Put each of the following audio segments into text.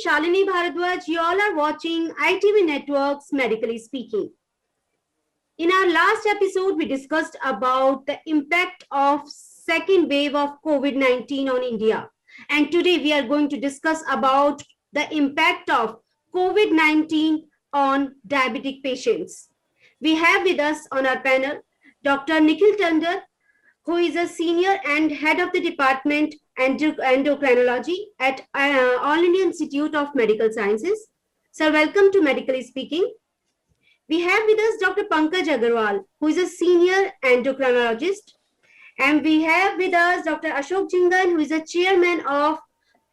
Shalini Bharadwaj. You all are watching ITV Networks Medically Speaking. In our last episode, we discussed about the impact of second wave of COVID-19 on India. And today we are going to discuss about the impact of COVID-19 on diabetic patients. We have with us on our panel Dr. Nikhil Tandon, who is a senior and head of the department endocrinology at All India Institute of Medical Sciences. Sir, welcome to Medically Speaking. We have with us Dr. Pankaj Agarwal, who is a senior endocrinologist. And we have with us Dr. Ashok Jhingan, who is a chairman of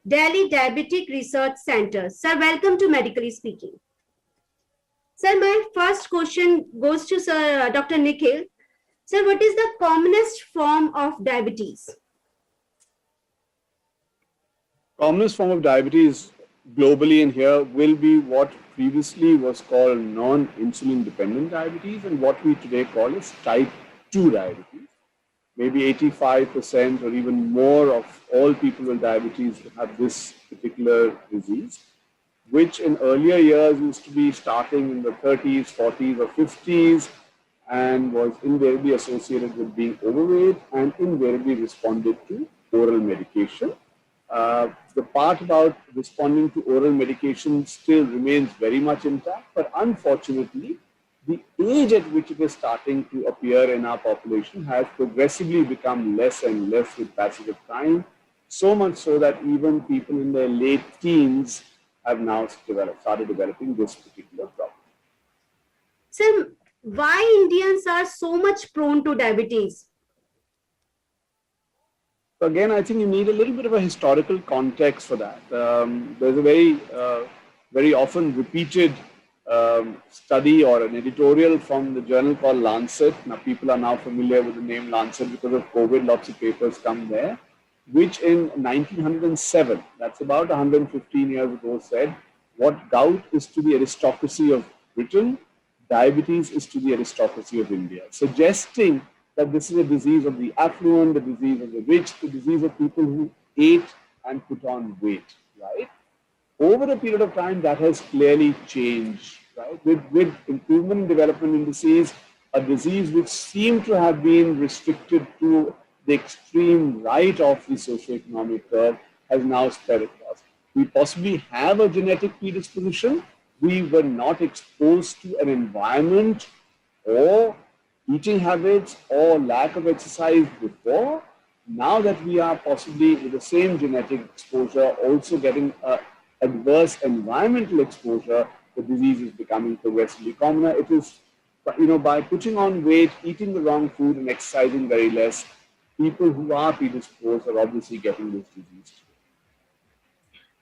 Delhi Diabetic Research Center. Sir, welcome to Medically Speaking. Sir, my first question goes to Sir Dr. Nikhil. Sir, what is the commonest form of diabetes? Commonest form of diabetes globally in here will be what previously was called non-insulin dependent diabetes and what we today call is type 2 diabetes. Maybe 85% or even more of all people with diabetes have this particular disease, which in earlier years used to be starting in the 30s, 40s or 50s and was invariably associated with being overweight and invariably responded to oral medication. The part about responding to oral medication still remains very much intact, but unfortunately, the age at which it is starting to appear in our population has progressively become less and less with passage of time, so much so that even people in their late teens have now started developing this particular problem. Sir, why Indians are so much prone to diabetes? Again, I think you need a little bit of a historical context for that. There's a very often repeated study or an editorial from the journal called Lancet. Now, people are now familiar with the name Lancet because of COVID. Lots of papers come there, which in 1907, that's about 115 years ago, said what gout is to the aristocracy of Britain, diabetes is to the aristocracy of India, suggesting that this is a disease of the affluent, the disease of the rich, the disease of people who ate and put on weight, right? Over a period of time, that has clearly changed, right? With improvement in development indices, a disease which seemed to have been restricted to the extreme right of the socioeconomic curve has now spread across. We possibly have a genetic predisposition. We were not exposed to an environment or eating habits or lack of exercise before. Now that we are possibly with the same genetic exposure also getting adverse environmental exposure, the disease is becoming progressively commoner. It is, by putting on weight, eating the wrong food and exercising very less, people who are predisposed are obviously getting this disease.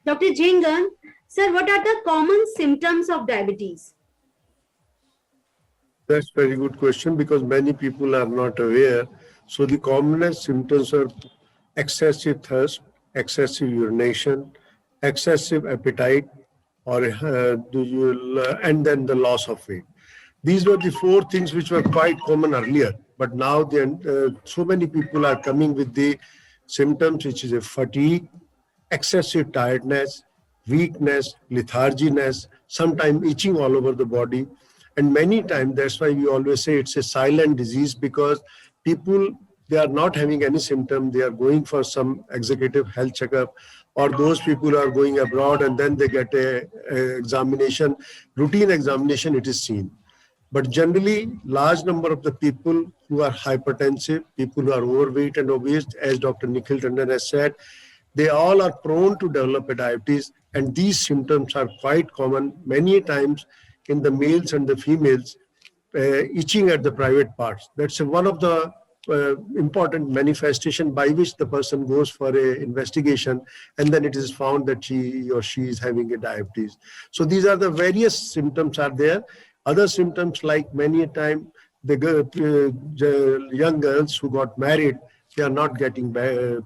Dr. Jhingan, sir, what are the common symptoms of diabetes? That's a very good question because many people are not aware. So the commonest symptoms are excessive thirst, excessive urination, excessive appetite, or and then the loss of weight. These were the four things which were quite common earlier, but now so many people are coming with the symptoms, which is a fatigue, excessive tiredness, weakness, letharginess, sometimes itching all over the body. And many times, that's why we always say it's a silent disease because people, they are not having any symptom. They are going for some executive health checkup, or those people are going abroad and then they get a examination, routine examination, it is seen. But generally, large number of the people who are hypertensive, people who are overweight and obese, as Dr. Nikhil Tandon has said, they all are prone to develop a diabetes, and these symptoms are quite common many times in the males and the females, itching at the private parts. That's one of the important manifestation by which the person goes for a investigation, and then it is found that he or she is having a diabetes. So these are the various symptoms are there. Other symptoms, like many a time the young girls who got married, they are not getting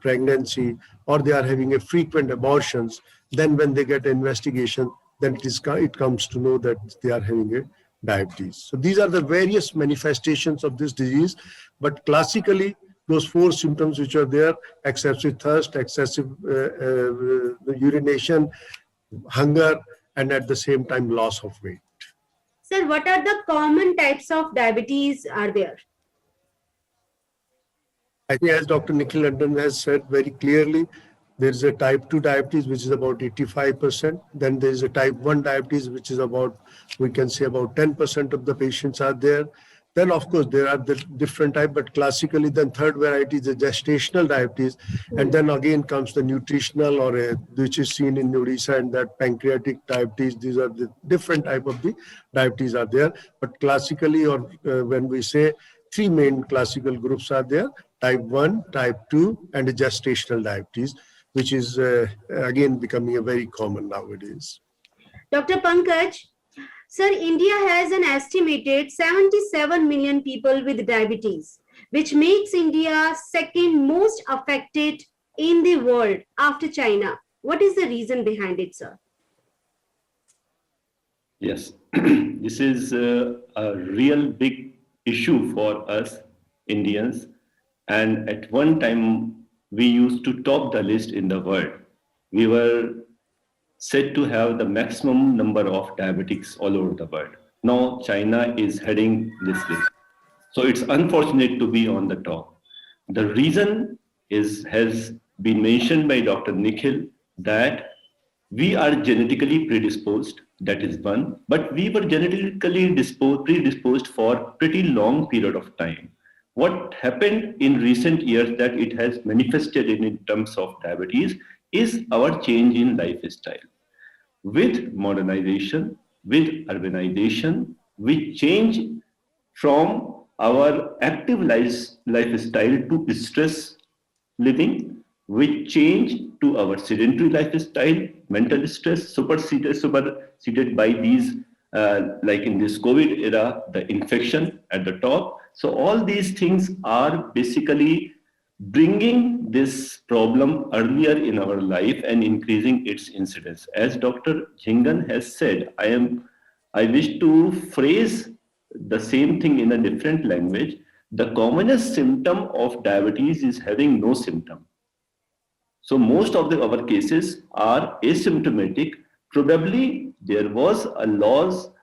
pregnancy, or they are having a frequent abortions. Then when they get an investigation, then it comes to know that they are having a diabetes. So these are the various manifestations of this disease, but classically those four symptoms which are there: excessive thirst, excessive urination, hunger, and at the same time loss of weight. Sir, what are the common types of diabetes are there? I think as Dr. Nikhil London has said very clearly, there is a type 2 diabetes, which is about 85%. Then there is a type 1 diabetes, which is about, we can say about 10% of the patients are there. Then, of course, there are the different type, but classically, then third variety is the gestational diabetes. And then again comes the nutritional which is seen in Odisha, and that pancreatic diabetes. These are the different type of the diabetes are there. But classically, or when we say three main classical groups are there: type 1, type 2, and gestational diabetes, which is again becoming a very common nowadays. Dr. Pankaj, sir, India has an estimated 77 million people with diabetes, which makes India second most affected in the world after China. What is the reason behind it, sir? Yes, this is a real big issue for us Indians. And at one time, we used to top the list in the world. We were said to have the maximum number of diabetics all over the world. Now China is heading this list. So it's unfortunate to be on the top. The reason has been mentioned by Dr. Nikhil that we are genetically predisposed, that is one, but we were genetically predisposed for pretty long period of time. What happened in recent years that it has manifested in terms of diabetes is our change in lifestyle. With modernization, with urbanization, we change from our active lifestyle to stress living, we change to our sedentary lifestyle, mental stress, superseded by these, like in this COVID era, the infection at the top. So all these things are basically bringing this problem earlier in our life and increasing its incidence. As Dr. Jhingan has said, I wish to phrase the same thing in a different language. The commonest symptom of diabetes is having no symptom. So most of our cases are asymptomatic. Probably there was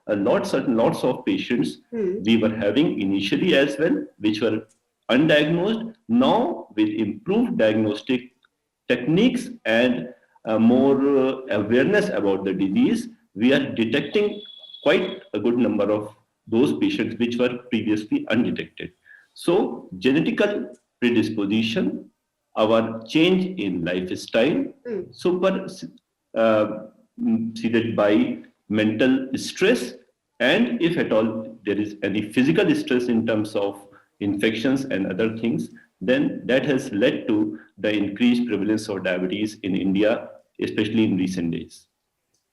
lots of patients we were having initially as well, which were undiagnosed. Now with improved diagnostic techniques and more awareness about the disease, we are detecting quite a good number of those patients which were previously undetected. So genetical predisposition, our change in lifestyle, superseded by mental stress, and if at all there is any physical stress in terms of infections and other things, then that has led to the increased prevalence of diabetes in India, especially in recent days.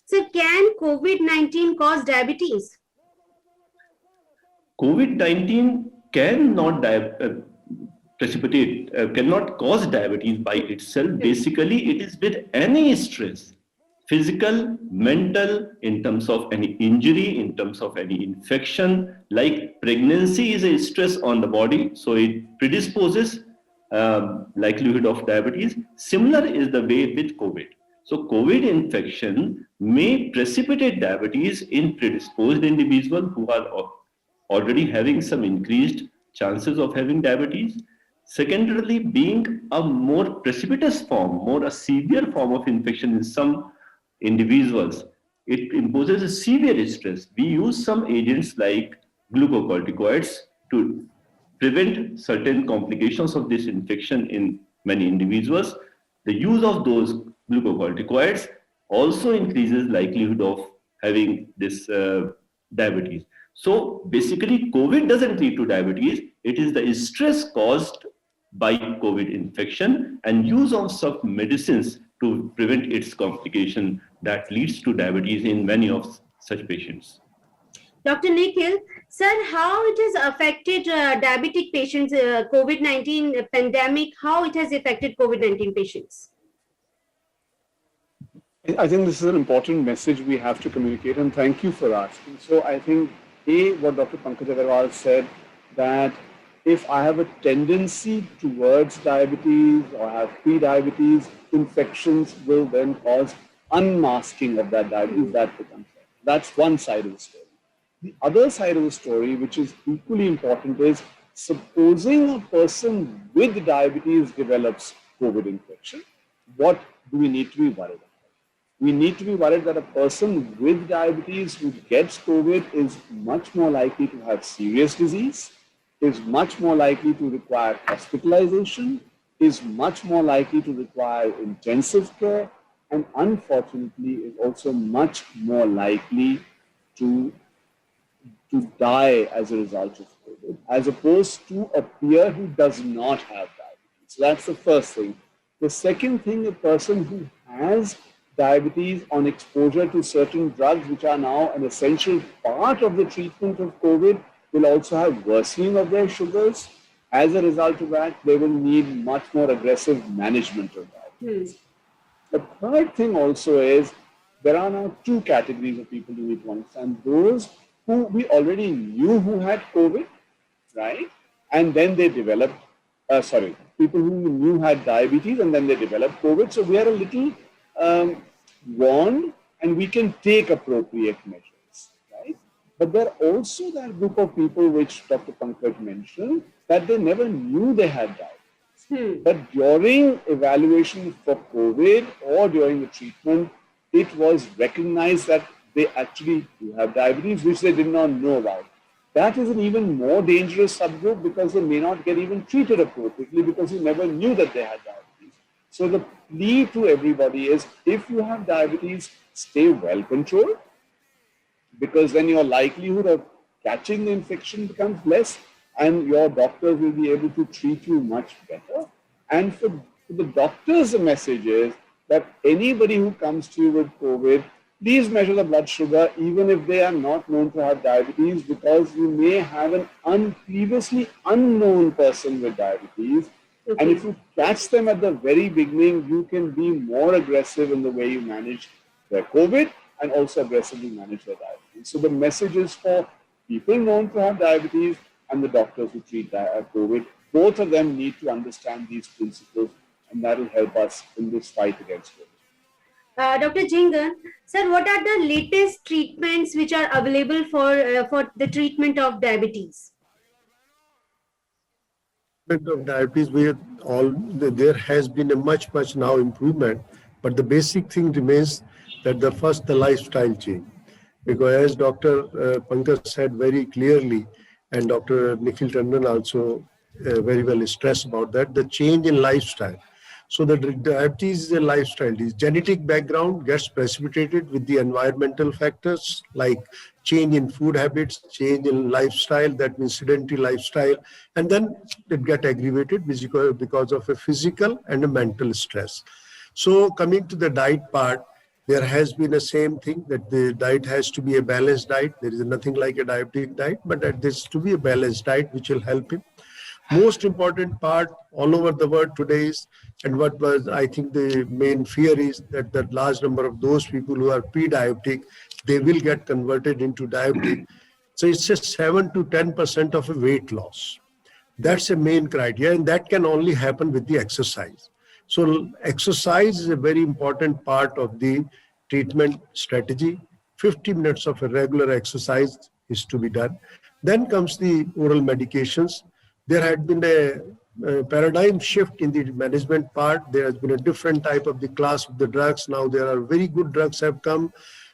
So can COVID-19 cause diabetes? COVID-19 cannot cannot cause diabetes by itself. Basically, it is with any stress, physical, mental, in terms of any injury, in terms of any infection. Like pregnancy is a stress on the body, so it predisposes likelihood of diabetes. Similar is the way with COVID. So COVID infection may precipitate diabetes in predisposed individuals who are already having some increased chances of having diabetes. Secondarily, being a more precipitous form, more a severe form of infection in some individuals, it imposes a severe stress. We use some agents like glucocorticoids to prevent certain complications of this infection in many individuals. The use of those glucocorticoids also increases likelihood of having this diabetes. So basically, COVID doesn't lead to diabetes. It is the stress caused by COVID infection and use of some medicines to prevent its complication that leads to diabetes in many of such patients. Dr. Nikhil, sir, how it has affected diabetic patients, COVID-19 pandemic, how it has affected COVID-19 patients? I think this is an important message we have to communicate, and thank you for asking. So I think, what Dr. Pankaj Agarwal said, that if I have a tendency towards diabetes or have pre-diabetes, infections will then cause unmasking of that diabetes, that becomes better. That's one side of the story. The other side of the story, which is equally important, is supposing a person with diabetes develops COVID infection, what do we need to be worried about? We need to be worried that a person with diabetes who gets COVID is much more likely to have serious disease, is much more likely to require hospitalization, is much more likely to require intensive care, and unfortunately is also much more likely to die as a result of COVID, as opposed to a peer who does not have diabetes. So that's the first thing. The second thing, a person who has diabetes on exposure to certain drugs, which are now an essential part of the treatment of COVID, will also have worsening of their sugars. As a result of that, they will need much more aggressive management of diabetes. The third thing also is there are now two categories of people who need to understand. Those who we already knew who had COVID, right? And then they developed, people who we knew had diabetes and then they developed COVID. So we are a little warned and we can take appropriate measures, right? But there are also that group of people which Dr. Pankaj mentioned that they never knew they had diabetes. But during evaluation for COVID or during the treatment, it was recognized that they actually do have diabetes, which they did not know about. That is an even more dangerous subgroup because they may not get even treated appropriately because you never knew that they had diabetes. So the plea to everybody is, if you have diabetes, stay well controlled, because then your likelihood of catching the infection becomes less and your doctors will be able to treat you much better. And for the doctors, the message is that anybody who comes to you with COVID, please measure the blood sugar even if they are not known to have diabetes, because you may have an previously unknown person with diabetes. Okay. And if you catch them at the very beginning, you can be more aggressive in the way you manage their COVID and also aggressively manage their diabetes. So the message is for people known to have diabetes and the doctors who treat COVID. Both of them need to understand these principles, and that will help us in this fight against COVID. Dr. Jhingan, sir, what are the latest treatments which are available for the treatment of diabetes? Of diabetes, there has been a much now improvement, but the basic thing remains that the lifestyle change. Because as Dr. Pankaj said very clearly, and Dr. Nikhil Tandon also very well stressed about that, the change in lifestyle. So the diabetes is a lifestyle disease. Genetic background gets precipitated with the environmental factors like change in food habits, change in lifestyle, that means sedentary lifestyle, and then it gets aggravated because of a physical and a mental stress. So coming to the diet part, there has been the same thing that the diet has to be a balanced diet. There is nothing like a diabetic diet, but that this to be a balanced diet which will help him. Most important part all over the world today is, and what was I think the main fear is that the large number of those people who are pre-diabetic, they will get converted into diabetic. So it's just 7 to 10% of a weight loss. That's a main criteria, and that can only happen with the exercise. So exercise is a very important part of the treatment strategy. 50 minutes of a regular exercise is to be done. Then comes the oral medications. There had been a paradigm shift in the management part. There has been a different type of the class of the drugs. Now there are very good drugs have come,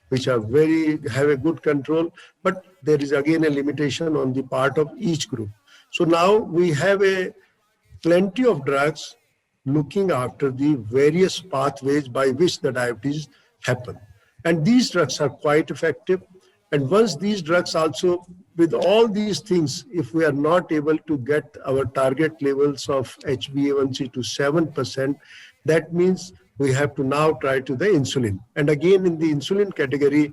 which have a good control, but there is again a limitation on the part of each group. So now we have plenty of drugs looking after the various pathways by which the diabetes happen. And these drugs are quite effective. And once these drugs also, with all these things, if we are not able to get our target levels of HbA1c to 7%, that means we have to now try to the insulin. And again, in the insulin category,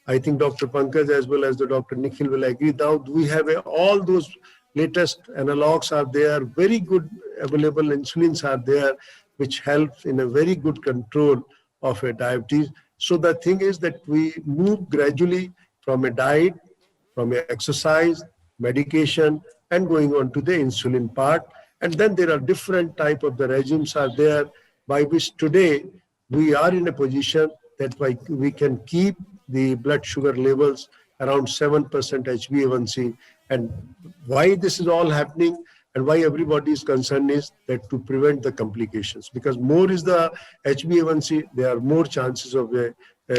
I think Dr. Pankaj as well as the Dr. Nikhil will agree. Now we have all those latest analogs are there, very good available insulins are there, which helps in a very good control of a diabetes. So the thing is that we move gradually from a diet, from a exercise, medication, and going on to the insulin part. And then there are different type of the regimes are there by which today we are in a position That why we can keep the blood sugar levels around 7% HbA1c. And why this is all happening and why everybody is concerned is that to prevent the complications, because more is the HbA1c, there are more chances of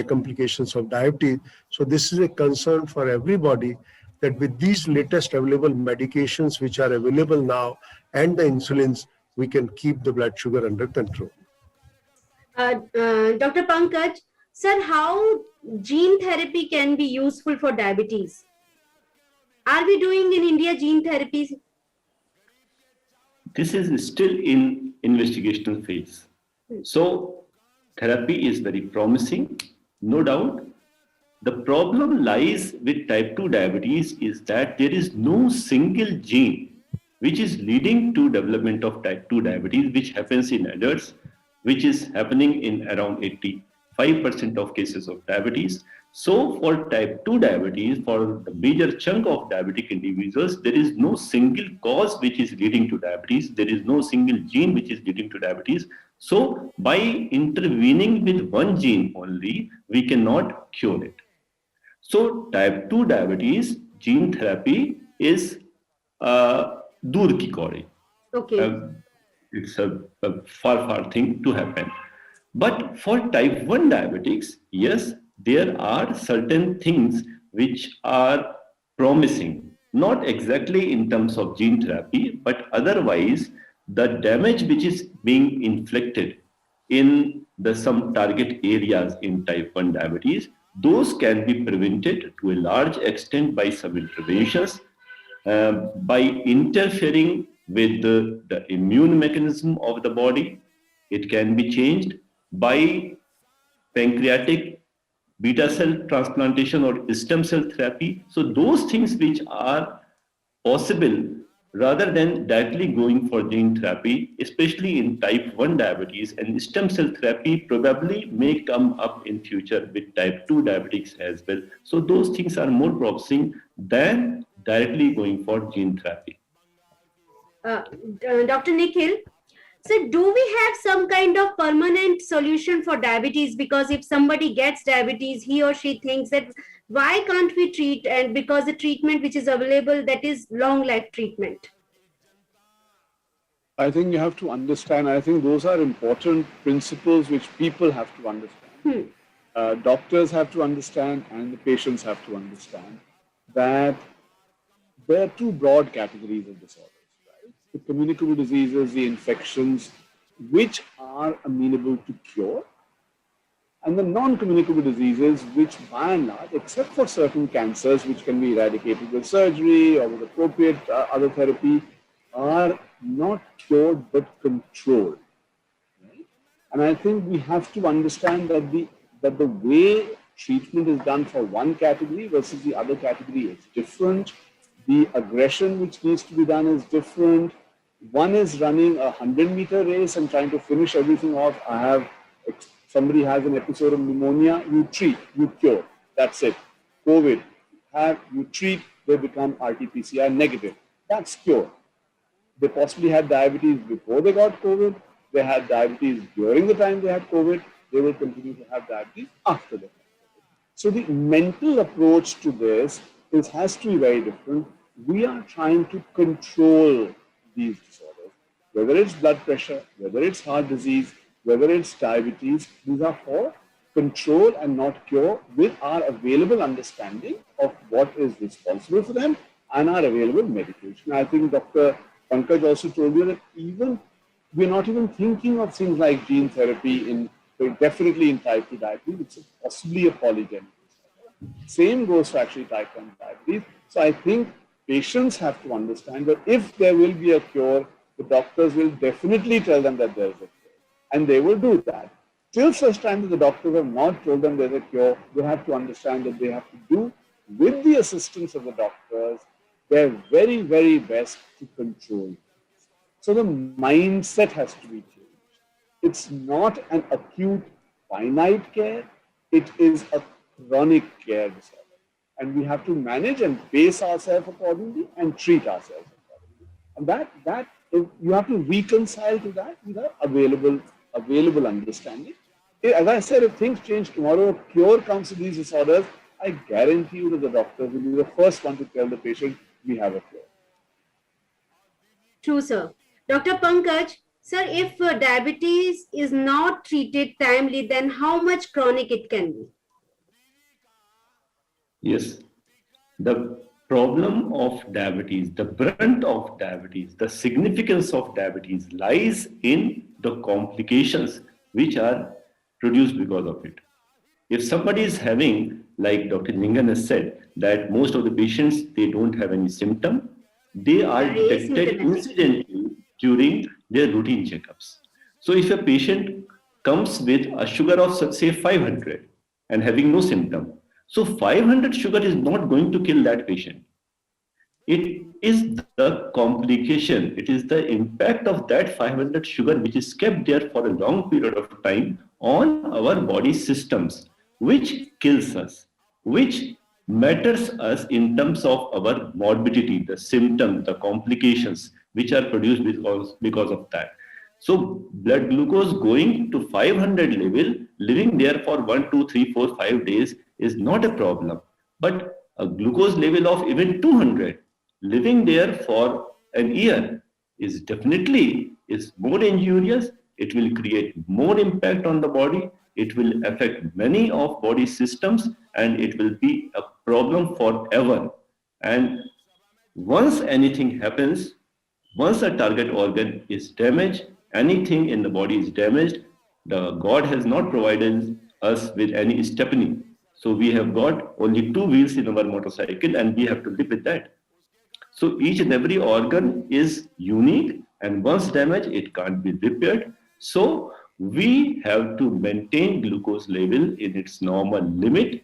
complications of diabetes. So this is a concern for everybody, that with these latest available medications which are available now and the insulins, we can keep the blood sugar under control. Dr. Pankaj, sir, how gene therapy can be useful for diabetes? Are we doing in India gene therapies? This is still in investigational phase. So therapy is very promising, no doubt. The problem lies with type 2 diabetes is that there is no single gene which is leading to development of type 2 diabetes, which happens in adults, which is happening in around 85% of cases of diabetes. So for type 2 diabetes, for the major chunk of diabetic individuals, there is no single cause which is leading to diabetes. There is no single gene which is leading to diabetes. So by intervening with one gene only, we cannot cure it. So type 2 diabetes gene therapy is dur ki kauri. Okay. It's a far thing to happen. But for type 1 diabetics, yes, there are certain things which are promising, not exactly in terms of gene therapy, but otherwise the damage which is being inflicted in some target areas in type 1 diabetes, those can be prevented to a large extent by some interventions, by interfering with the immune mechanism of the body. It can be changed by pancreatic beta cell transplantation or stem cell therapy. So those things which are possible rather than directly going for gene therapy, especially in type 1 diabetes, and stem cell therapy probably may come up in future with type 2 diabetics as well. So those things are more promising than directly going for gene therapy. Dr. Nikhil, so do we have some kind of permanent solution for diabetes? Because if somebody gets diabetes, he or she thinks that why can't we treat, and because the treatment which is available, that is long life treatment. I think you have to understand, I think those are important principles which people have to understand. Doctors have to understand and the patients have to understand that there are two broad categories of disorders. The communicable diseases, the infections, which are amenable to cure, and the non-communicable diseases, which by and large, except for certain cancers, which can be eradicated with surgery or with appropriate other therapy, are not cured but controlled. Right? And I think we have to understand that the way treatment is done for one category versus the other category is different. The aggression which needs to be done is different. One is running a 100-meter race and trying to finish everything off. Somebody has an episode of pneumonia, you treat, you cure. That's it. COVID, you treat, they become RT-PCR negative. That's cure. They possibly had diabetes before they got COVID. They had diabetes during the time they had COVID. They will continue to have diabetes after they have COVID. So the mental approach to this has to be very different. We are trying to control these disorders, whether it's blood pressure, whether it's heart disease, whether it's diabetes. These are for control and not cure, with our available understanding of what is responsible for them and our available medication. I think Dr. Pankaj also told you that we're not even thinking of things like gene therapy definitely in type 2 diabetes. It's possibly a polygenic disorder. Same goes for actually type 1 diabetes. So I think patients have to understand that if there will be a cure, the doctors will definitely tell them that there is a cure. And they will do that. Till such time that the doctors have not told them there's a cure, they have to understand that they have to do, with the assistance of the doctors, their very, very best to control this. So the mindset has to be changed. It's not an acute, finite care. It is a chronic care disorder. And we have to manage and pace ourselves accordingly and treat ourselves accordingly. And that you have to reconcile to that with our available understanding. As I said, if things change tomorrow, a cure comes to these disorders, I guarantee you that the doctor will be the first one to tell the patient, we have a cure. True, sir. Dr. Pankaj, sir, if diabetes is not treated timely, then how much chronic it can be? Yes, the problem of diabetes, the brunt of diabetes, the significance of diabetes lies in the complications which are produced because of it. If somebody is having, like Dr. Lingan has said, that most of the patients, they don't have any symptom, they are detected Asymptomatic. incidentally during their routine checkups. So if a patient comes with a sugar of say 500 and having no symptom, so 500 sugar is not going to kill that patient. It is the complication, it is the impact of that 500 sugar which is kept there for a long period of time on our body systems, which kills us, which matters us in terms of our morbidity, the symptoms, the complications which are produced because of that. So blood glucose going to 500 level, living there for 1, 2, 3, 4, 5 days is not a problem. But a glucose level of even 200, living there for an year is definitely is more injurious. It will create more impact on the body. It will affect many of body systems and it will be a problem forever. And once anything happens, once a target organ is damaged, anything in the body is damaged, the God has not provided us with any stepney. So we have got only 2 wheels in our motorcycle and we have to live with that. So each and every organ is unique and once damaged, it can't be repaired. So we have to maintain glucose level in its normal limit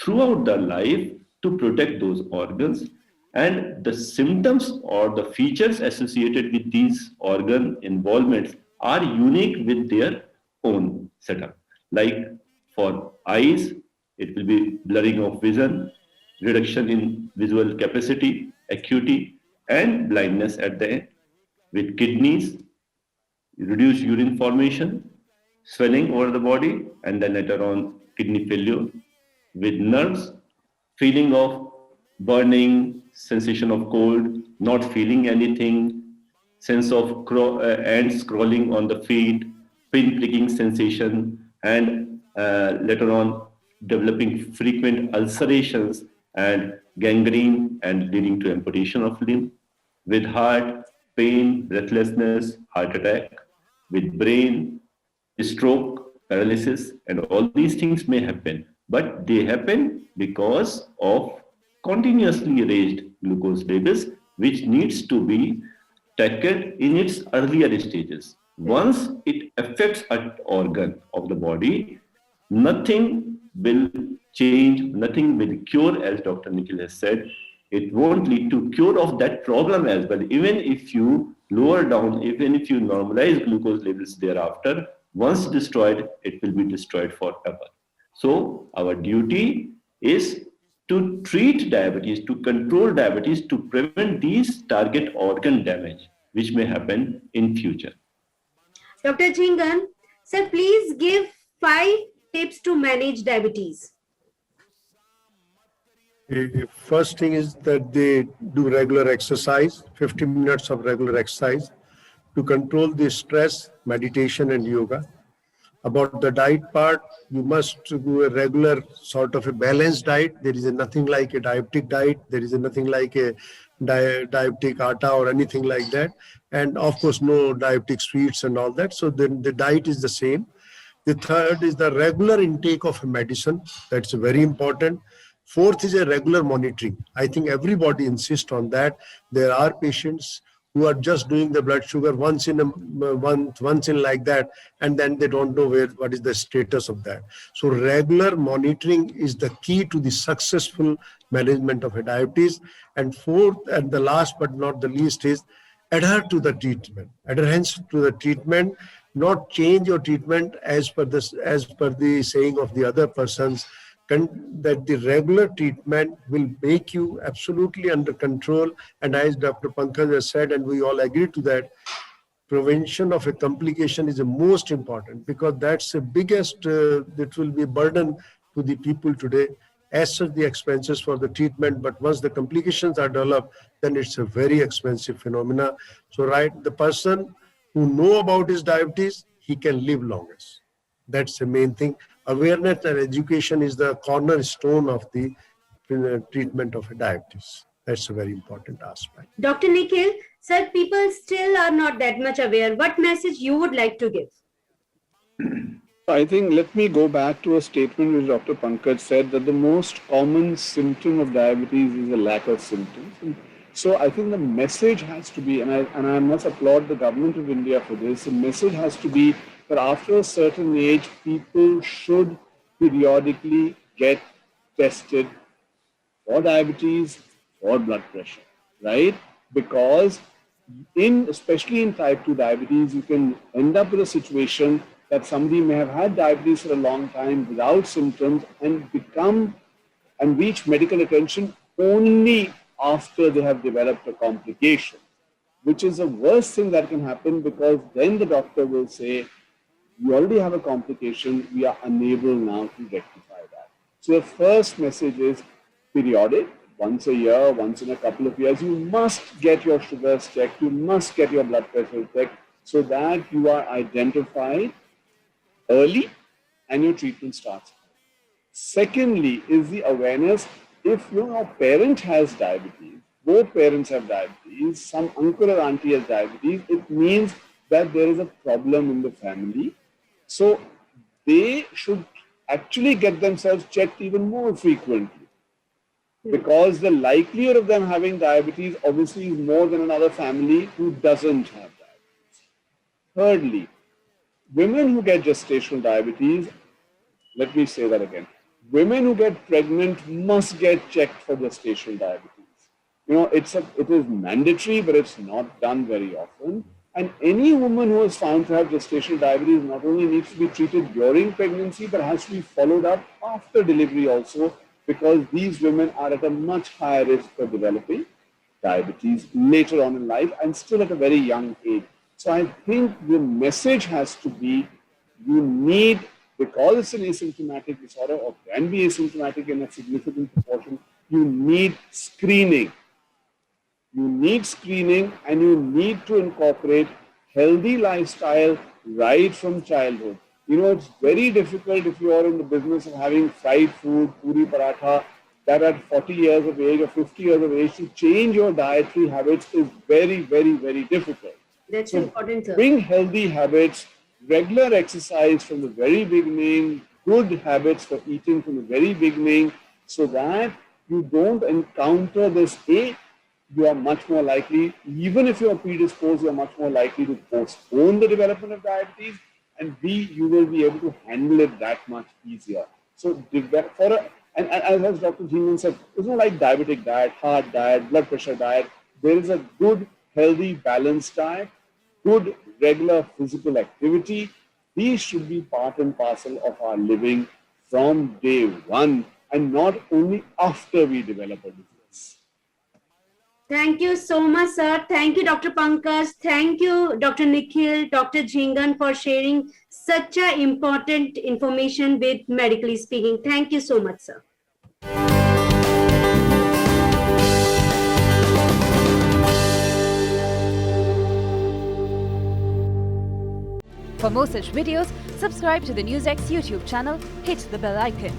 throughout the life to protect those organs, and the symptoms or the features associated with these organ involvements are unique with their own setup. Like for eyes, it will be blurring of vision, reduction in visual capacity, acuity, and blindness at the end. With kidneys, reduced urine formation, swelling over the body, and then later on kidney failure. With nerves, feeling of burning, sensation of cold, not feeling anything, sense of ants crawling on the feet, pin pricking sensation, and later on developing frequent ulcerations and gangrene and leading to amputation of limb. With heart, pain, breathlessness, heart attack. With brain, stroke, paralysis, and all these things may happen. But they happen because of continuously raised glucose levels, which needs to be tackled in its earlier stages. Once it affects an organ of the body, nothing will change, nothing will cure, as Dr. Nikhil has said. It won't lead to cure of that problem as well. Even if you lower down, even if you normalize glucose levels thereafter, once destroyed, it will be destroyed forever. So our duty is to treat diabetes, to control diabetes, to prevent these target organ damage, which may happen in future. Dr. Chingan, sir, please give 5 tips to manage diabetes. First thing is that they do regular exercise, 50 minutes of regular exercise to control the stress, meditation and yoga. About the diet part, you must do a regular sort of a balanced diet. There is nothing like a diabetic diet. There is nothing like a diabetic atta or anything like that. And of course, no diabetic sweets and all that. So then the diet is the same. The third is the regular intake of medicine. That's very important. Fourth is a regular monitoring. I think everybody insists on that. There are patients who are just doing the blood sugar once in like that, and then they don't know what is the status of that. So regular monitoring is the key to the successful management of a diabetes. And fourth, and the last but not the least, is adhere to the treatment. Adherence to the treatment, not change your treatment as per the saying of the other persons. That the regular treatment will make you absolutely under control. And as Dr. Pankaj has said, and we all agree to that, prevention of a complication is the most important, because that's the biggest, that will be burden to the people today. As such, the expenses for the treatment, but once the complications are developed, then it's a very expensive phenomena. So, right, the person who know about his diabetes, he can live longest. That's the main thing. Awareness and education is the cornerstone of the treatment of diabetes. That's a very important aspect. Dr. Nikhil, sir, people still are not that much aware. What message you would like to give? I think let me go back to a statement which Dr. Pankaj said, that the most common symptom of diabetes is a lack of symptoms. And so I think the message has to be, and I must applaud the government of India for this, the message has to be that after a certain age, people should periodically get tested for diabetes or blood pressure, right? Because especially in type 2 diabetes, you can end up with a situation that somebody may have had diabetes for a long time without symptoms and reach medical attention only after they have developed a complication, which is the worst thing that can happen, because then the doctor will say, you already have a complication, we are unable now to rectify that. So the first message is periodic, once a year, once in a couple of years, you must get your sugars checked, you must get your blood pressure checked, so that you are identified early and your treatment starts. Secondly is the awareness, if your parent has diabetes, both parents have diabetes, some uncle or auntie has diabetes, it means that there is a problem in the family. So they should actually get themselves checked even more frequently, because the likelihood of them having diabetes obviously is more than another family who doesn't have diabetes. Thirdly, women who get gestational diabetes, let me say that again. Women who get pregnant must get checked for gestational diabetes. You know, it is mandatory, but it's not done very often. And any woman who is found to have gestational diabetes not only needs to be treated during pregnancy, but has to be followed up after delivery also, because these women are at a much higher risk of developing diabetes later on in life and still at a very young age. So I think the message has to be, you need, because it's an asymptomatic disorder or can be asymptomatic in a significant proportion, you need screening. You need screening, and you need to incorporate healthy lifestyle right from childhood. You know, it's very difficult if you are in the business of having fried food, puri paratha, that at 40 years of age or 50 years of age, to change your dietary habits is very, very, very difficult. That's important, sir. Bring healthy habits, regular exercise from the very beginning, good habits for eating from the very beginning, so that you don't encounter this. A, you are much more likely, even if you are predisposed, you are much more likely to postpone the development of diabetes, and B, you will be able to handle it that much easier. So, and as Dr. Jhingan said, it's not like diabetic diet, heart diet, blood pressure diet. There is a good, healthy, balanced diet, good, regular physical activity. These should be part and parcel of our living from day one, and not only after we develop a disease. Thank you so much, sir. Thank you, Dr. Pankaj. Thank you, Dr. Nikhil, Dr. Jhingan, for sharing such a important information with Medically Speaking. Thank you so much, sir. For more such videos, subscribe to the NewsX YouTube channel, hit the bell icon.